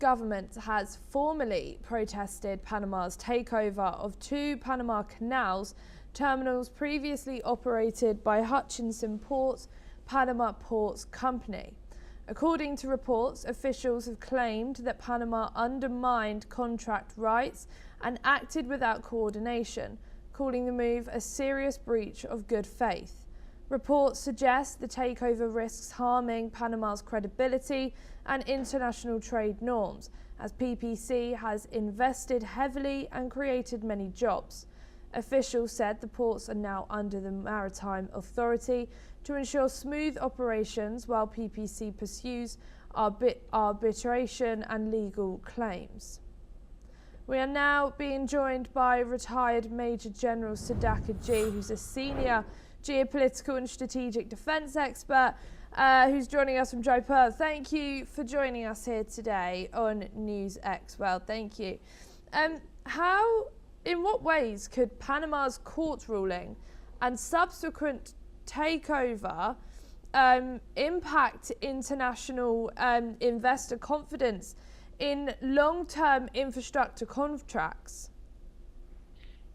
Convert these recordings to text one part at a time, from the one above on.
government has formally protested Panama's takeover of two Panama Canals terminals previously operated by Hutchison Ports, Panama Ports Company. According to reports, officials have claimed that Panama undermined contract rights and acted without coordination, calling the move a serious breach of good faith. Reports suggest the takeover risks harming Panama's credibility and international trade norms, as PPC has invested heavily and created many jobs. Officials said the ports are now under the Maritime Authority to ensure smooth operations while PPC pursues arbitration and legal claims. We are now being joined by retired Major General Sadaka G, who's a senior geopolitical and strategic defence expert, who's joining us from Jaipur. Thank you for joining us here today on NewsX. Well, thank you. In what ways could Panama's court ruling and subsequent takeover impact international investor confidence in long-term infrastructure contracts?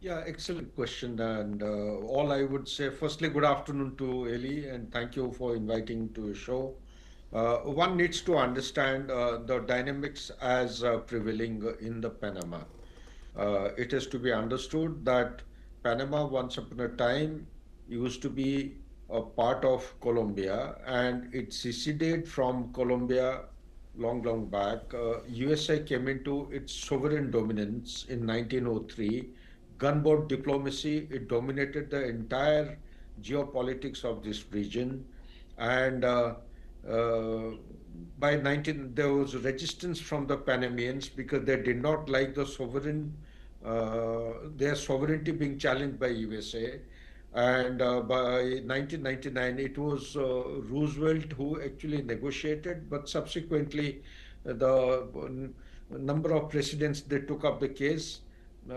Yeah, excellent question. And all I would say, firstly, good afternoon to Ellie, and thank you for inviting to your show. One needs to understand the dynamics as prevailing in the Panama. It is to be understood that Panama once upon a time used to be a part of Colombia, and it seceded from Colombia long back. USA came into its sovereign dominance in 1903. Gunboat diplomacy, it dominated the entire geopolitics of this region, and there was resistance from the Panamanians because they did not like their sovereignty being challenged by USA. And by 1999, it was Roosevelt who actually negotiated, but subsequently the number of presidents, they took up the case.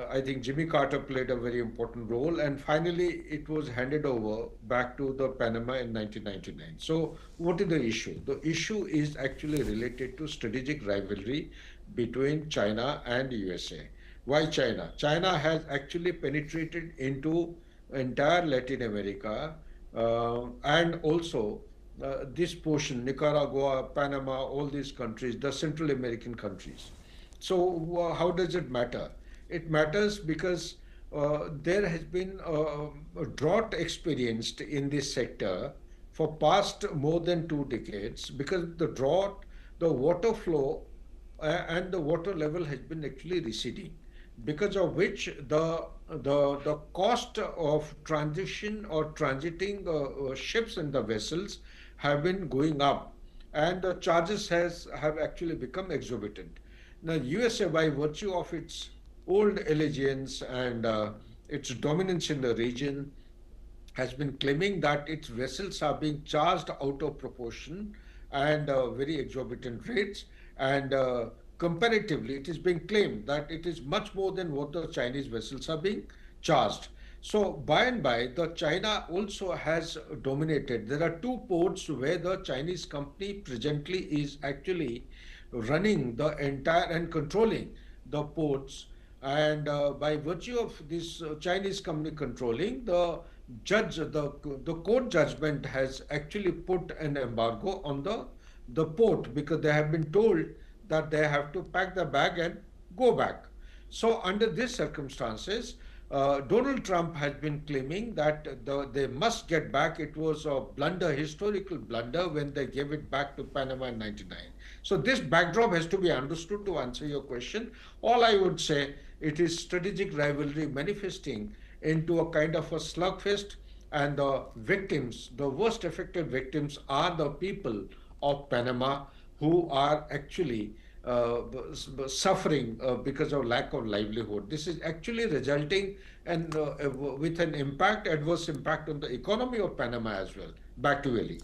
I think Jimmy Carter played a very important role, and finally it was handed over back to the Panama in 1999. So what is the issue? The issue is actually related to strategic rivalry between China and USA. Why China? China has actually penetrated into entire Latin America and also this portion, Nicaragua, Panama, all these countries, the Central American countries. So how does it matter? It matters because there has been a drought experienced in this sector for past more than 2 decades, because the drought, the water flow and the water level has been actually receding, because of which the cost of transition or transiting ships and the vessels have been going up, and the charges have actually become exorbitant. Now USA, by virtue of its old allegiance and its dominance in the region, has been claiming that its vessels are being charged out of proportion and very exorbitant rates, and comparatively it is being claimed that it is much more than what the Chinese vessels are being charged. So by and by, the China also has dominated. There are 2 ports where the Chinese company presently is actually running the entire and controlling the ports. And by virtue of this Chinese company controlling, the court judgment has actually put an embargo on the port, because they have been told that they have to pack the bag and go back. So under these circumstances, Donald Trump has been claiming that they must get back. It was a blunder, historical blunder, when they gave it back to Panama in 1999. So this backdrop has to be understood to answer your question. All I would say, it is strategic rivalry manifesting into a kind of a slugfest, and the victims, the worst affected victims, are the people of Panama, who are actually suffering because of lack of livelihood. This is actually resulting with an adverse impact on the economy of Panama as well. Back to Ellie.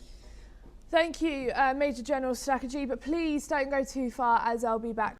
Thank you, Major General Sadaka G, but please don't go too far, as I'll be back